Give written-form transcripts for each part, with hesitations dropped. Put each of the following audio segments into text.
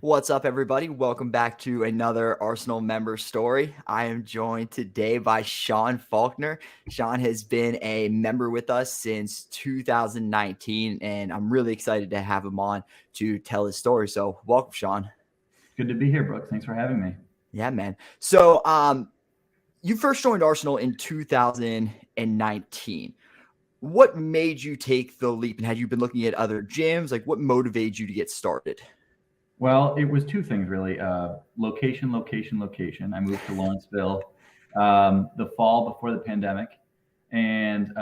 What's up, everybody? Welcome back to another Arsenal member story. I am joined today by Sean Faulkner. Sean has been a member with us since 2019, and I'm really excited to have him on to tell his story. So, welcome, Sean. Good to be here, Brooks. Thanks for having me. Yeah, man. So, you first joined Arsenal in 2019. What made you take the leap, and had you been looking at other gyms? Like, what motivated you to get started? Well, it was two things really. Location. I moved to Lawrenceville the fall before the pandemic. And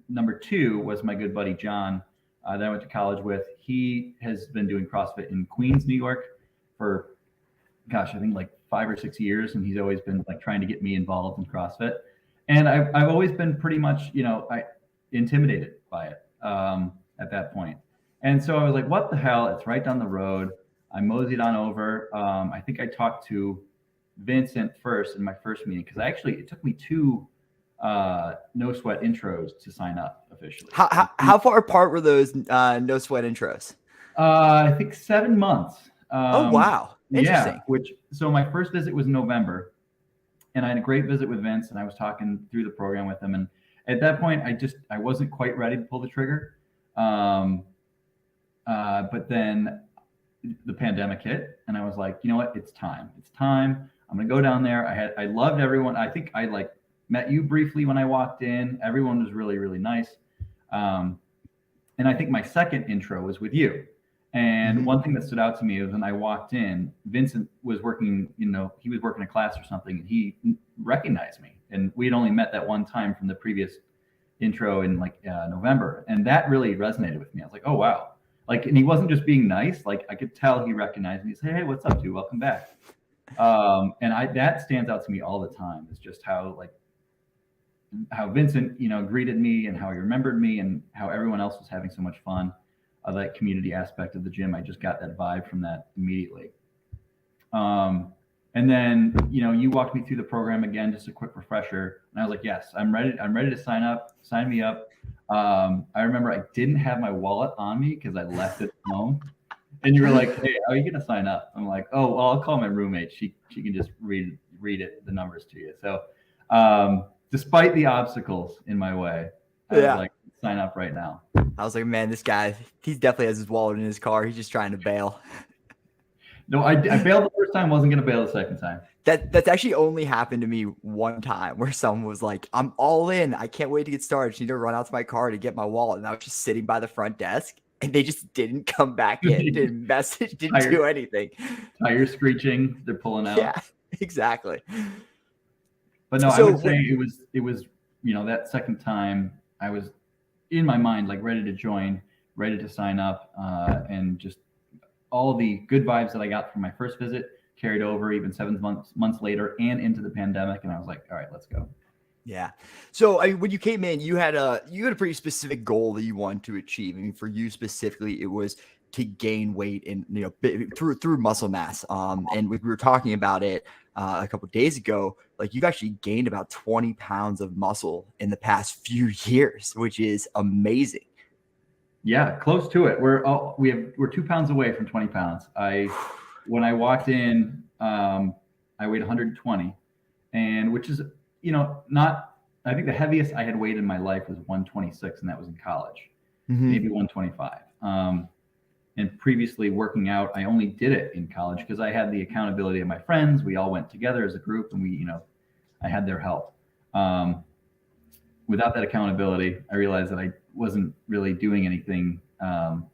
number two was my good buddy John that I went to college with. He has been doing CrossFit in Queens, New York for, I think like 5 or 6 years. And he's always been like trying to get me involved in CrossFit. And I've always been pretty much, intimidated by it at that point. And so I was like, what the hell? It's right down the road. I moseyed on over. I think I talked to Vincent first in my first meeting because it took me two no sweat intros to sign up officially. How far apart were those no sweat intros? I think 7 months. Oh, wow. Interesting. Yeah, so my first visit was in November, and I had a great visit with Vince, and I was talking through the program with him. And at that point, I wasn't quite ready to pull the trigger. But then the pandemic hit, and I was like, you know what? It's time. I'm gonna go down there. I loved everyone. I think I met you briefly when I walked in. Everyone was really, really nice. And I think my second intro was with you. And one thing that stood out to me is when I walked in, Vincent was working, he was working a class or something, and he recognized me. And we had only met that one time from the previous intro in November. And that really resonated with me. I was like, oh, wow. And he wasn't just being nice. I could tell he recognized me. He said, hey, what's up, dude? Welcome back. And that stands out to me all the time. Is just how Vincent, greeted me and how he remembered me and how everyone else was having so much fun. That community aspect of the gym, I just got that vibe from that immediately. And then, you walked me through the program again, just a quick refresher. And I was like, yes, I'm ready to sign up. Sign me up. I remember I didn't have my wallet on me because I left it home. And you were like, hey, how are you going to sign up? I'm like, oh, well, I'll call my roommate. She can just read it, the numbers to you. So despite the obstacles in my way, I was like, sign up right now. I was like, man, this guy, he definitely has his wallet in his car. He's just trying to bail. No, I bailed the first time, wasn't going to bail the second time. That's actually only happened to me one time where someone was like, I'm all in. I can't wait to get started. I just need to run out to my car to get my wallet. And I was just sitting by the front desk and they just didn't come back in, didn't message, didn't do anything. Tire screeching, they're pulling out. Yeah, exactly. But no, I would say it was, that second time I was in my mind, ready to join, ready to sign up, and just all the good vibes that I got from my first visit carried over even 7 months later and into the pandemic. And I was like, all right, let's go. Yeah. So when you came in, you had a pretty specific goal that you wanted to achieve. I mean, for you specifically, it was to gain weight and, through muscle mass. And we were talking about it a couple of days ago. You've actually gained about 20 pounds of muscle in the past few years, which is amazing. Yeah, close to it. We're 2 pounds away from 20 pounds. When I walked in, I weighed 120, and which is, not. I think the heaviest I had weighed in my life was 126, and that was in college, maybe 125. And previously working out, I only did it in college because I had the accountability of my friends. We all went together as a group, and I had their help. Without that accountability, I realized that I wasn't really doing anything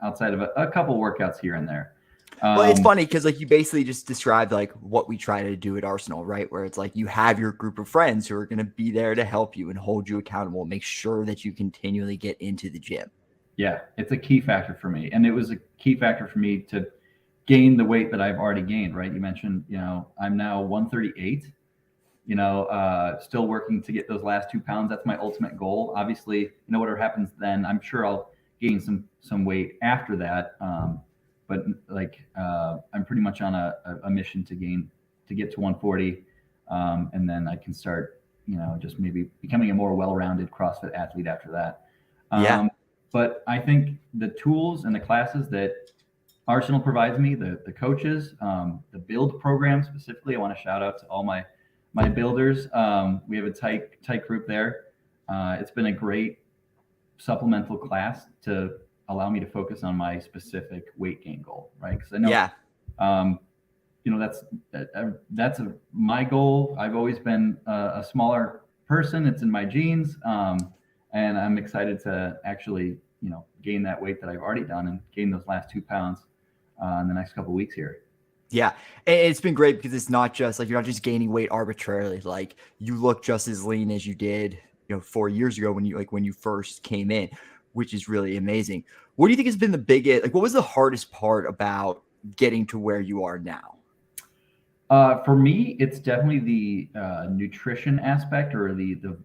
outside of a couple workouts here and there. Well, it's funny because you basically just described what we try to do at Arsenal, right? Where it's you have your group of friends who are going to be there to help you and hold you accountable, make sure that you continually get into the gym. Yeah, it's a key factor for me. And it was a key factor for me to gain the weight that I've already gained, right? You mentioned, I'm now 138, still working to get those last 2 pounds. That's my ultimate goal. Obviously, whatever happens then, I'm sure I'll gain some weight after that. But I'm pretty much on a mission to get to 140. And then I can start, just maybe becoming a more well-rounded CrossFit athlete after that. But I think the tools and the classes that Arsenal provides me, the coaches, the build program specifically. I want to shout out to all my builders. We have a tight group there. It's been a great supplemental class to allow me to focus on my specific weight gain goal, right? Because I know, that's my goal. I've always been a smaller person. It's in my genes, and I'm excited to actually, gain that weight that I've already done and gain those last 2 pounds in the next couple of weeks here. Yeah. And it's been great because it's not just like, you're not just gaining weight arbitrarily. Like, you look just as lean as you did, 4 years ago when you first came in, which is really amazing. What do you think has been the biggest, like, what was the hardest part about getting to where you are now? For me, it's definitely the nutrition aspect, or the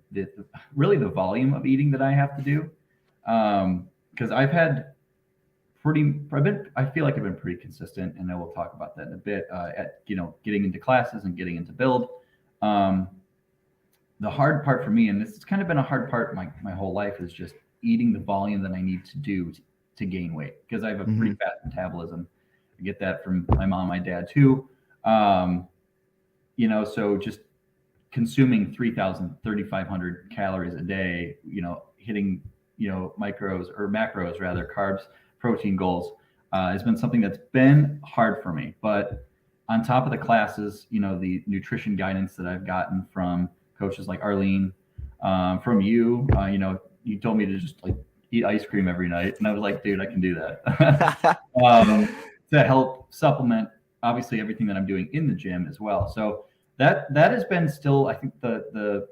really the volume of eating that I have to do. Because I feel like I've been pretty consistent, and I will talk about that in a bit, at getting into classes and getting into build. The hard part for me, and this has kind of been a hard part my whole life, is just eating the volume that I need to do to gain weight, because I have a pretty fast metabolism. I get that from my mom, my dad too. So just consuming 3,500 calories a day, hitting, macros rather, carbs, protein goals, has been something that's been hard for me. But on top of the classes, the nutrition guidance that I've gotten from coaches like Arlene, from you, you told me to just like eat ice cream every night. And I was like, dude, I can do that. To help supplement, obviously, everything that I'm doing in the gym as well. So that has been still, I think, the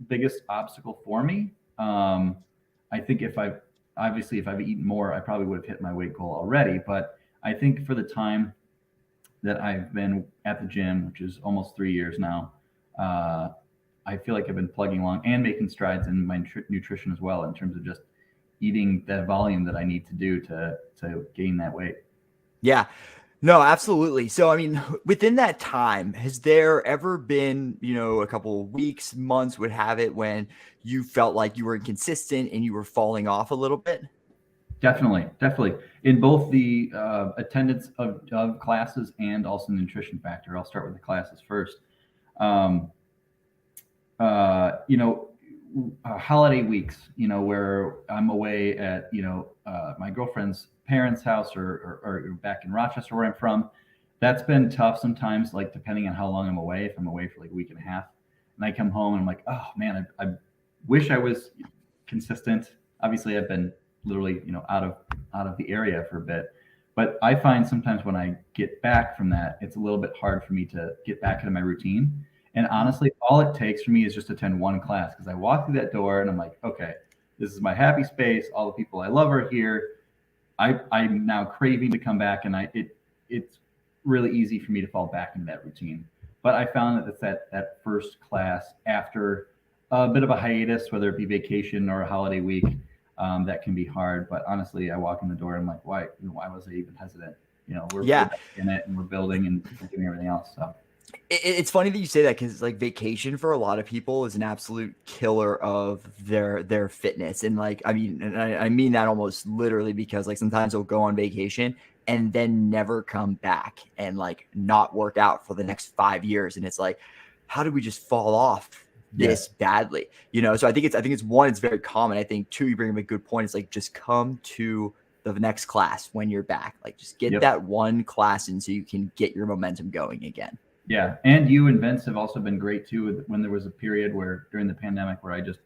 biggest obstacle for me. I think if I've eaten more, I probably would have hit my weight goal already. But I think for the time that I've been at the gym, which is almost 3 years now, I feel like I've been plugging along and making strides in my nutrition as well, in terms of just eating that volume that I need to do to gain that weight. Yeah. No, absolutely. So, I mean, within that time, has there ever been, a couple of weeks, months would have it, when you felt like you were inconsistent and you were falling off a little bit? Definitely. In both the attendance of classes and also the nutrition factor. I'll start with the classes first. Holiday weeks, where I'm away at, my girlfriend's parents' house, or back in Rochester where I'm from. That's been tough sometimes, like depending on how long I'm away. If I'm away for like a week and a half and I come home and I'm like, oh man, I wish I was consistent. Obviously I've been literally, out of the area for a bit, but I find sometimes when I get back from that, it's a little bit hard for me to get back into my routine. And honestly, all it takes for me is just attend one class, because I walk through that door and I'm like, okay, this is my happy space. All the people I love are here. I'm now craving to come back, and it's really easy for me to fall back into that routine. But I found that it's that first class after a bit of a hiatus, whether it be vacation or a holiday week, that can be hard. But honestly, I walk in the door and I'm like, why was I even hesitant? We're in it, and we're building and doing everything else. So. It's funny that you say that, because like vacation for a lot of people is an absolute killer of their fitness. And like, I mean that almost literally, because like sometimes they'll go on vacation and then never come back and like not work out for the next 5 years. And it's like, how did we just fall off this badly? So I think it's one, it's very common. I think two, you bring up a good point. It's like, just come to the next class when you're back. Like, just get that one class in so you can get your momentum going again. Yeah. And you and Vince have also been great too, when there was a period during the pandemic, where I just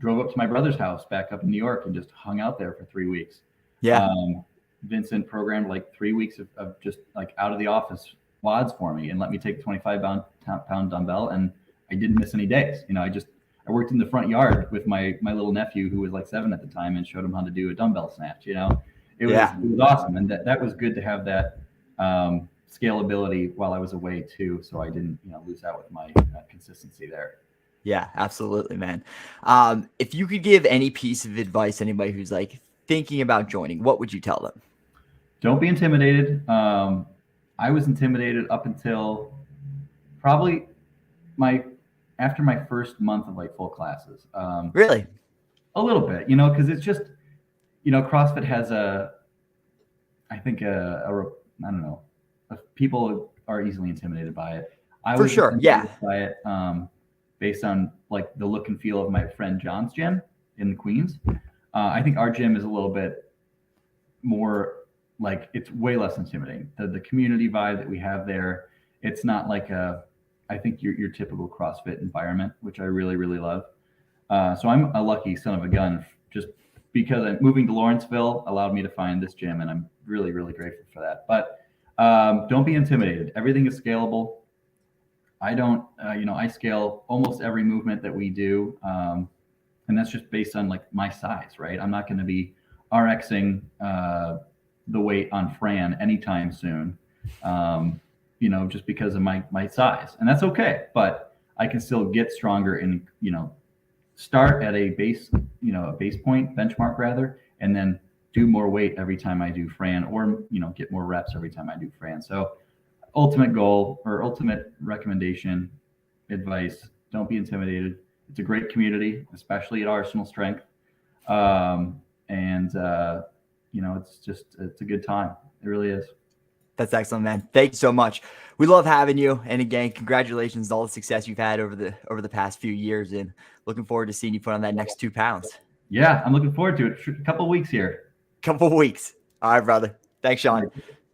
drove up to my brother's house back up in New York and just hung out there for 3 weeks. Yeah. Vincent programmed like 3 weeks of just like out of the office WODs for me, and let me take a 25-pound dumbbell, and I didn't miss any days. I worked in the front yard with my little nephew, who was like 7 at the time, and showed him how to do a dumbbell snatch. It was awesome. And that was good to have that scalability while I was away too, so I didn't lose out with my consistency there. Yeah, absolutely, man. If you could give any piece of advice to anybody who's like thinking about joining, what would you tell them? Don't be intimidated. I was intimidated up until probably after my first month of like full classes. Really? A little bit, because it's just, CrossFit has I think I don't know, people are easily intimidated by it. I For was sure. Yeah. intimidated by it based on like the look and feel of my friend John's gym in the Queens. I think our gym is a little bit more like, it's way less intimidating. The community vibe that we have there, it's not like I think your typical CrossFit environment, which I really, really love. So I'm a lucky son of a gun, just because I'm moving to Lawrenceville allowed me to find this gym, and I'm really, really grateful for that. But don't be intimidated. Everything is scalable. I don't, I scale almost every movement that we do, and that's just based on like my size, right? I'm not going to be RXing the weight on Fran anytime soon, just because of my size, and that's okay. But I can still get stronger and start at a base, a base point benchmark rather, and then do more weight every time I do Fran, or get more reps every time I do Fran. So ultimate goal or ultimate recommendation, advice: don't be intimidated. It's a great community, especially at Arsenal Strength, and it's a good time. It really is. That's excellent, man. Thank you so much. We love having you. And again, congratulations on all the success you've had over the past few years, and looking forward to seeing you put on that next 2 pounds. Yeah, I'm looking forward to it. A couple of weeks here. Couple of weeks. All right, brother. Thanks, Sean.